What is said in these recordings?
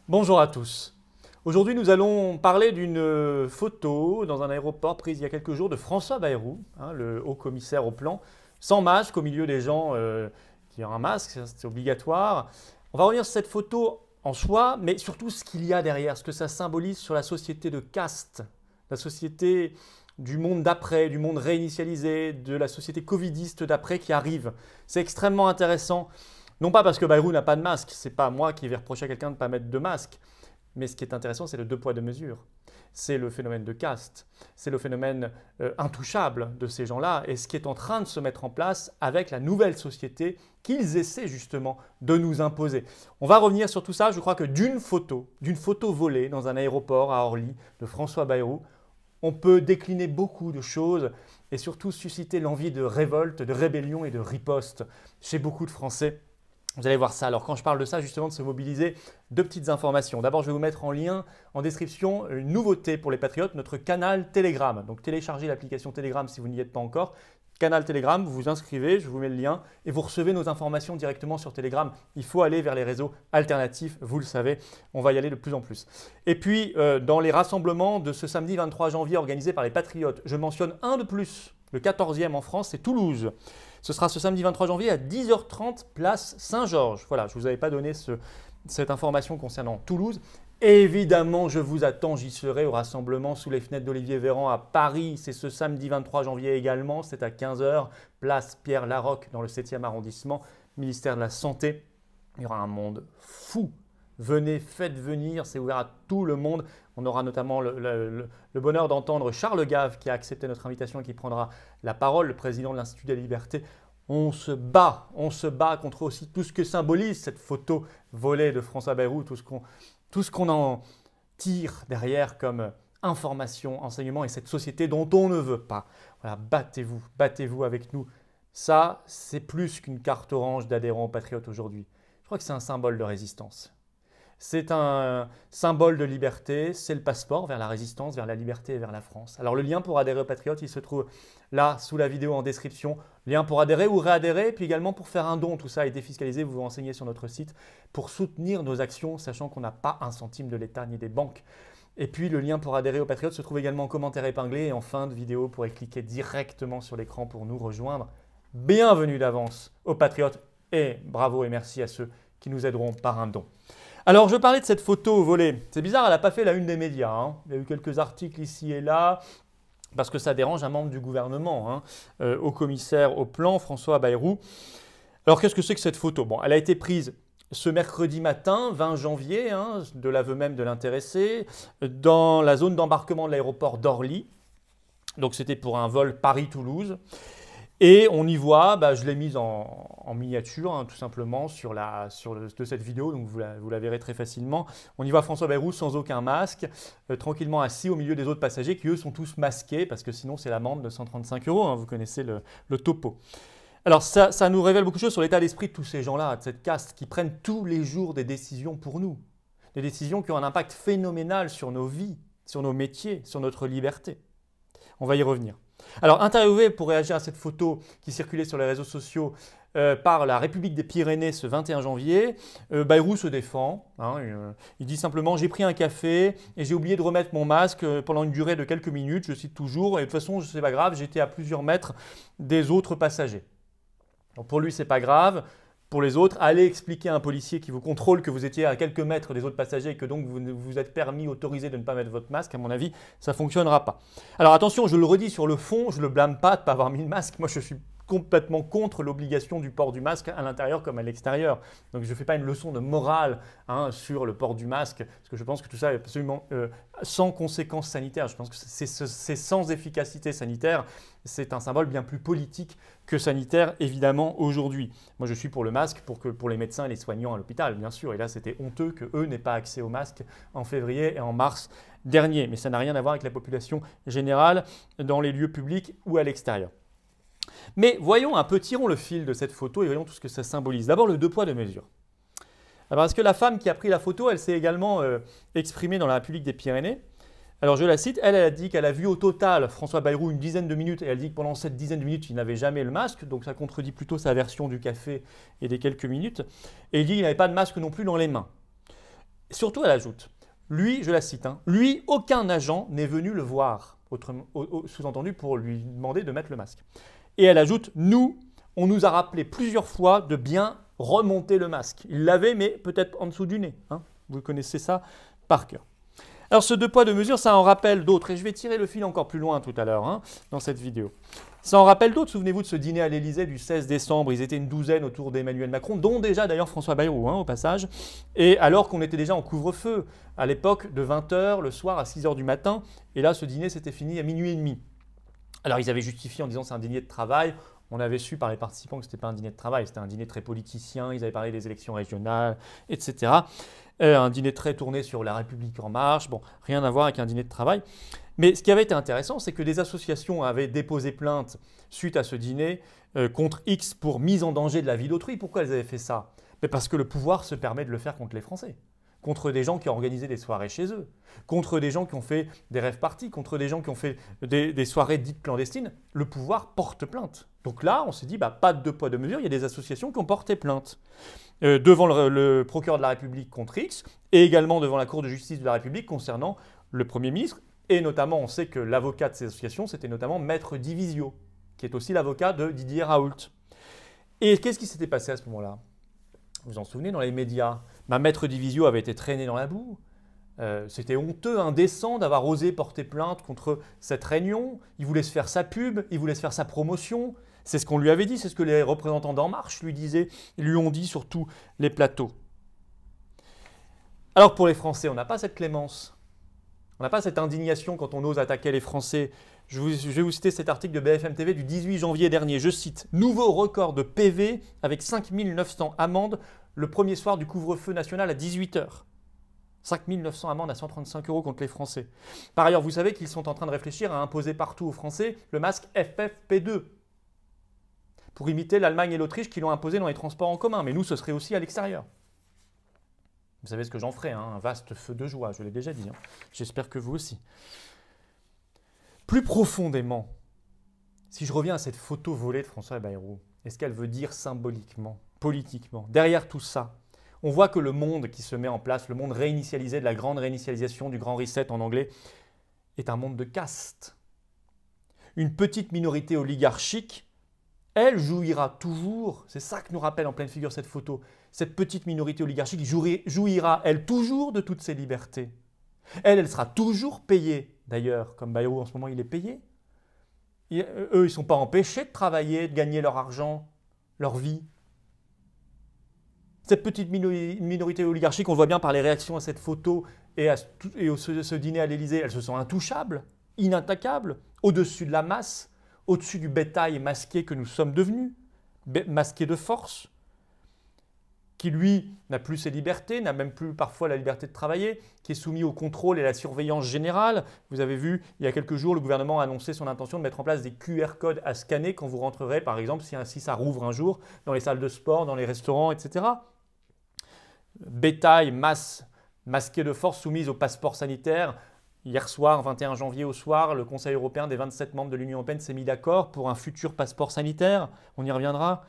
Bonjour à tous. Aujourd'hui, nous allons parler d'une photo dans un aéroport prise il y a quelques jours de François Bayrou, le haut commissaire au plan, sans masque, au milieu des gens qui ont un masque, c'est obligatoire. On va revenir sur cette photo en soi, mais surtout ce qu'il y a derrière, ce que ça symbolise sur la société de caste, la société du monde d'après, du monde réinitialisé, de la société covidiste d'après qui arrive. C'est extrêmement intéressant. Non pas parce que Bayrou n'a pas de masque, c'est pas moi qui vais reprocher à quelqu'un de ne pas mettre de masque, mais ce qui est intéressant, c'est le deux poids deux mesures. C'est le phénomène de caste, c'est le phénomène intouchable de ces gens-là, et ce qui est en train de se mettre en place avec la nouvelle société qu'ils essaient justement de nous imposer. On va revenir sur tout ça, je crois que d'une photo volée dans un aéroport à Orly de François Bayrou, on peut décliner beaucoup de choses et surtout susciter l'envie de révolte, de rébellion et de riposte chez beaucoup de Français. Vous allez voir ça. Alors quand je parle de ça, justement de se mobiliser, deux petites informations. D'abord, je vais vous mettre en lien, en description, une nouveauté pour les patriotes, notre canal Telegram. Donc téléchargez l'application Telegram si vous n'y êtes pas encore. Canal Telegram, vous vous inscrivez, je vous mets le lien et vous recevez nos informations directement sur Telegram. Il faut aller vers les réseaux alternatifs, vous le savez, on va y aller de plus en plus. Et puis, dans les rassemblements de ce samedi 23 janvier organisés par les patriotes, je mentionne un de plus, le 14e en France, c'est Toulouse. Ce sera ce samedi 23 janvier à 10h30, place Saint-Georges. Voilà, je ne vous avais pas donné cette information concernant Toulouse. Évidemment, je vous attends, j'y serai au rassemblement sous les fenêtres d'Olivier Véran à Paris. C'est ce samedi 23 janvier également, c'est à 15h, place Pierre Laroque dans le 7e arrondissement, ministère de la Santé. Il y aura un monde fou. Venez, faites venir, c'est ouvert à tout le monde. On aura notamment le bonheur d'entendre Charles Gave qui a accepté notre invitation et qui prendra la parole, le président de l'Institut de la Liberté. On se bat contre aussi tout ce que symbolise cette photo volée de François Bayrou, tout ce qu'on en tire derrière comme information, enseignement et cette société dont on ne veut pas. Voilà, battez-vous avec nous. Ça, c'est plus qu'une carte orange d'adhérents aux patriotes aujourd'hui. Je crois que c'est un symbole de résistance. C'est un symbole de liberté, c'est le passeport vers la résistance, vers la liberté et vers la France. Alors le lien pour adhérer aux Patriotes, il se trouve là sous la vidéo en description. Lien pour adhérer ou réadhérer, puis également pour faire un don. Tout ça est défiscalisé, vous vous renseignez sur notre site pour soutenir nos actions, sachant qu'on n'a pas un centime de l'État ni des banques. Et puis le lien pour adhérer aux Patriotes se trouve également en commentaire épinglé et en fin de vidéo, vous pourrez cliquer directement sur l'écran pour nous rejoindre. Bienvenue d'avance aux Patriotes et bravo et merci à ceux qui nous aideront par un don. Alors, je parlais de cette photo volée. C'est bizarre, elle n'a pas fait la une des médias. Il y a eu quelques articles ici et là, parce que ça dérange un membre du gouvernement, au commissaire au plan, François Bayrou. Alors, qu'est-ce que c'est que cette photo? Bon, elle a été prise ce mercredi matin, 20 janvier, de l'aveu même de l'intéressé, dans la zone d'embarquement de l'aéroport d'Orly. Donc, c'était pour un vol Paris-Toulouse. Et on y voit, je l'ai mise en miniature, tout simplement, de cette vidéo, donc vous la verrez très facilement. On y voit François Bayrou sans aucun masque, tranquillement assis au milieu des autres passagers qui, eux, sont tous masqués, parce que sinon, c'est l'amende de 135 €, vous connaissez le topo. Alors, ça nous révèle beaucoup de choses sur l'état d'esprit de tous ces gens-là, de cette caste, qui prennent tous les jours des décisions pour nous. Des décisions qui ont un impact phénoménal sur nos vies, sur nos métiers, sur notre liberté. On va y revenir. Alors, interviewé pour réagir à cette photo qui circulait sur les réseaux sociaux par la République des Pyrénées ce 21 janvier, Bayrou se défend. Il dit simplement « J'ai pris un café et j'ai oublié de remettre mon masque pendant une durée de quelques minutes », je cite toujours, et de toute façon, ce n'est pas grave, j'étais à plusieurs mètres des autres passagers. Donc pour lui, ce n'est pas grave. Pour les autres, allez expliquer à un policier qui vous contrôle que vous étiez à quelques mètres des autres passagers et que donc vous vous êtes autorisé de ne pas mettre votre masque. À mon avis, ça ne fonctionnera pas. Alors attention, je le redis sur le fond, je ne le blâme pas de ne pas avoir mis le masque. Moi, je suis complètement contre l'obligation du port du masque à l'intérieur comme à l'extérieur. Donc je ne fais pas une leçon de morale sur le port du masque, parce que je pense que tout ça est absolument sans conséquences sanitaires. Je pense que c'est sans efficacité sanitaire. C'est un symbole bien plus politique que sanitaire, évidemment, aujourd'hui. Moi, je suis pour le masque pour les médecins et les soignants à l'hôpital, bien sûr. Et là, c'était honteux qu'eux n'aient pas accès au masque en février et en mars dernier. Mais ça n'a rien à voir avec la population générale dans les lieux publics ou à l'extérieur. Mais voyons un peu, tirons le fil de cette photo et voyons tout ce que ça symbolise. D'abord, le deux poids, deux mesures. Alors, est-ce que la femme qui a pris la photo, elle s'est également exprimée dans la République des Pyrénées? Alors, je la cite, elle a dit qu'elle a vu au total François Bayrou une dizaine de minutes et elle dit que pendant cette dizaine de minutes, il n'avait jamais le masque. Donc, ça contredit plutôt sa version du café et des quelques minutes. Et il dit qu'il n'avait pas de masque non plus dans les mains. Surtout, elle ajoute, lui, je la cite, hein, lui, aucun agent n'est venu le voir, sous-entendu pour lui demander de mettre le masque. Et elle ajoute, nous, on nous a rappelé plusieurs fois de bien remonter le masque. Il l'avait, mais peut-être en dessous du nez. Hein. Vous connaissez ça par cœur. Alors ce 2 poids 2 mesures, ça en rappelle d'autres. Et je vais tirer le fil encore plus loin tout à l'heure, hein, dans cette vidéo. Ça en rappelle d'autres. Souvenez-vous de ce dîner à l'Élysée du 16 décembre. Ils étaient une douzaine autour d'Emmanuel Macron, dont déjà d'ailleurs François Bayrou, hein, au passage. Et alors qu'on était déjà en couvre-feu, à l'époque de 20h, le soir à 6h du matin. Et là, ce dîner s'était fini à minuit et demi. Alors ils avaient justifié en disant c'est un dîner de travail. On avait su par les participants que ce n'était pas un dîner de travail, c'était un dîner très politicien. Ils avaient parlé des élections régionales, etc. Un dîner très tourné sur la République en marche. Bon, rien à voir avec un dîner de travail. Mais ce qui avait été intéressant, c'est que des associations avaient déposé plainte suite à ce dîner contre X pour mise en danger de la vie d'autrui. Pourquoi elles avaient fait ça? Mais parce que le pouvoir se permet de le faire contre les Français. Contre des gens qui ont organisé des soirées chez eux, contre des gens qui ont fait des rave parties, contre des gens qui ont fait des soirées dites clandestines, le pouvoir porte plainte. Donc là, on s'est dit, pas de 2 poids 2 mesures, il y a des associations qui ont porté plainte devant le procureur de la République contre X et également devant la Cour de justice de la République concernant le Premier ministre. Et notamment, on sait que l'avocat de ces associations, c'était notamment Maître Divisio, qui est aussi l'avocat de Didier Raoult. Et qu'est-ce qui s'était passé à ce moment-là? Vous vous en souvenez, dans les médias, Maître Divisio avait été traîné dans la boue. C'était honteux, indécent d'avoir osé porter plainte contre cette réunion. Il voulait se faire sa pub, il voulait se faire sa promotion. C'est ce qu'on lui avait dit, c'est ce que les représentants d'En Marche lui disaient, lui ont dit sur tous les plateaux. Alors pour les Français, on n'a pas cette clémence. On n'a pas cette indignation quand on ose attaquer les Français. Je vais vous citer cet article de BFM TV du 18 janvier dernier. Je cite « Nouveau record de PV avec 5 900 amendes le premier soir du couvre-feu national à 18h. 5 900 amendes à 135 € contre les Français. Par ailleurs, vous savez qu'ils sont en train de réfléchir à imposer partout aux Français le masque FFP2 pour imiter l'Allemagne et l'Autriche qui l'ont imposé dans les transports en commun. Mais nous, ce serait aussi à l'extérieur. Vous savez ce que j'en ferai, hein, un vaste feu de joie, je l'ai déjà dit. Hein. J'espère que vous aussi. Plus profondément, si je reviens à cette photo volée de François Bayrou, est-ce qu'elle veut dire symboliquement, politiquement, derrière tout ça, on voit que le monde qui se met en place, le monde réinitialisé, de la grande réinitialisation, du grand reset en anglais, est un monde de caste. Une petite minorité oligarchique, elle jouira toujours, c'est ça que nous rappelle en pleine figure cette photo, cette petite minorité oligarchique jouira, elle, toujours de toutes ses libertés. Elle sera toujours payée, d'ailleurs, comme Bayrou en ce moment il est payé. Eux, ils ne sont pas empêchés de travailler, de gagner leur argent, leur vie. Cette petite minorité oligarchique, on voit bien par les réactions à cette photo et à ce dîner à l'Élysée, elles se sentent intouchables, inattaquables, au-dessus de la masse, au-dessus du bétail masqué que nous sommes devenus, masqué de force, qui lui n'a plus ses libertés, n'a même plus parfois la liberté de travailler, qui est soumis au contrôle et à la surveillance générale. Vous avez vu, il y a quelques jours, le gouvernement a annoncé son intention de mettre en place des QR codes à scanner quand vous rentrerez, par exemple, si ça rouvre un jour, dans les salles de sport, dans les restaurants, etc. Bétail, masse, masqué de force, soumise au passeport sanitaire. Hier soir, 21 janvier au soir, le Conseil européen des 27 membres de l'Union européenne s'est mis d'accord pour un futur passeport sanitaire. On y reviendra.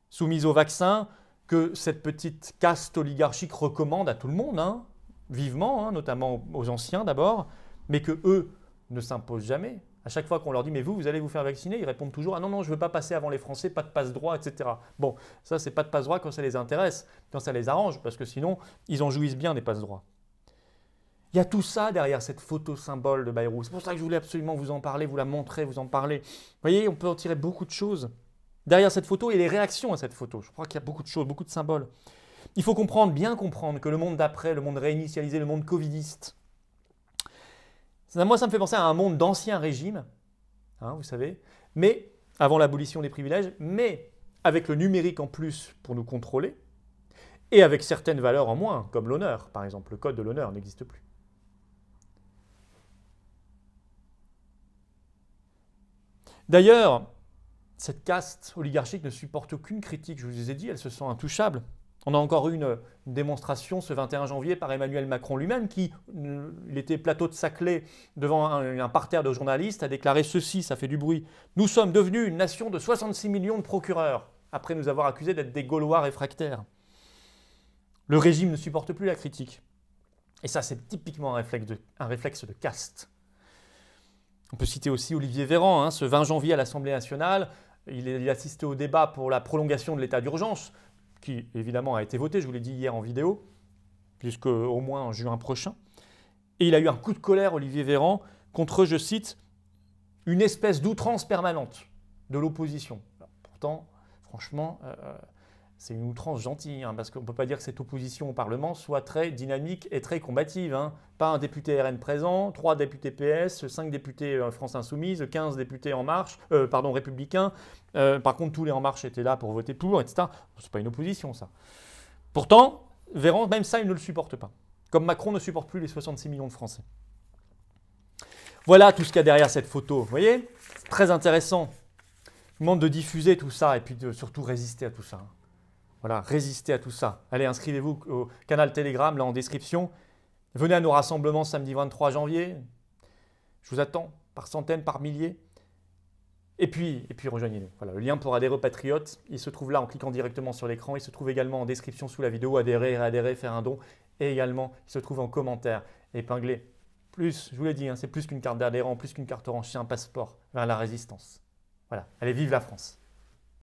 Soumise au vaccin, que cette petite caste oligarchique recommande à tout le monde, hein, vivement, hein, notamment aux anciens d'abord, mais que eux ne s'imposent jamais. À chaque fois qu'on leur dit « mais vous allez vous faire vacciner », ils répondent toujours « ah non, non, je ne veux pas passer avant les Français, pas de passe-droit, etc. » Bon, ça, c'est pas de passe-droit quand ça les intéresse, quand ça les arrange, parce que sinon, ils en jouissent bien des passe-droits. Il y a tout ça derrière cette photo symbole de Bayrou. C'est pour ça que je voulais absolument vous en parler, vous la montrer, vous en parler. Vous voyez, on peut en tirer beaucoup de choses. Derrière cette photo et les réactions à cette photo. Je crois qu'il y a beaucoup de choses, beaucoup de symboles. Il faut comprendre, bien comprendre que le monde d'après, le monde réinitialisé, le monde covidiste, moi ça me fait penser à un monde d'ancien régime, hein, vous savez, mais avant l'abolition des privilèges, mais avec le numérique en plus pour nous contrôler, et avec certaines valeurs en moins, comme l'honneur, par exemple. Le code de l'honneur n'existe plus. D'ailleurs, cette caste oligarchique ne supporte aucune critique, je vous ai dit, elle se sent intouchable. On a encore eu une démonstration ce 21 janvier par Emmanuel Macron lui-même qui, il était plateau de Saclay devant un parterre de journalistes, a déclaré ceci, ça fait du bruit. « Nous sommes devenus une nation de 66 millions de procureurs, après nous avoir accusés d'être des Gaulois réfractaires. » Le régime ne supporte plus la critique. Et ça, c'est typiquement un réflexe de caste. On peut citer aussi Olivier Véran, hein, ce 20 janvier à l'Assemblée nationale. Il assistait au débat pour la prolongation de l'état d'urgence, qui évidemment a été voté, je vous l'ai dit hier en vidéo, jusqu'au moins en juin prochain. Et il a eu un coup de colère, Olivier Véran, contre, je cite, une espèce d'outrance permanente de l'opposition. Pourtant, franchement, c'est une outrance gentille, hein, parce qu'on ne peut pas dire que cette opposition au Parlement soit très dynamique et très combative. Hein. Pas un député RN présent, 3 députés PS, 5 députés France Insoumise, 15 députés En Marche, Républicains. Par contre, tous les En Marche étaient là pour voter pour, etc. Ce n'est pas une opposition, ça. Pourtant, Véran, même ça, il ne le supporte pas. Comme Macron ne supporte plus les 66 millions de Français. Voilà tout ce qu'il y a derrière cette photo. Vous voyez? C'est très intéressant. Je vous demande de diffuser tout ça et puis de surtout résister à tout ça. Voilà, résister à tout ça. Allez, inscrivez-vous au canal Telegram, là en description. Venez à nos rassemblements samedi 23 janvier. Je vous attends par centaines, par milliers. Et puis rejoignez-nous. Voilà, le lien pour adhérer aux Patriotes, il se trouve là en cliquant directement sur l'écran. Il se trouve également en description sous la vidéo. Adhérer, réadhérer, faire un don. Et également, il se trouve en commentaire épinglé. Plus, je vous l'ai dit, hein, c'est plus qu'une carte d'adhérent, plus qu'une carte orange, c'est un passeport vers la résistance. Voilà, allez, vive la France!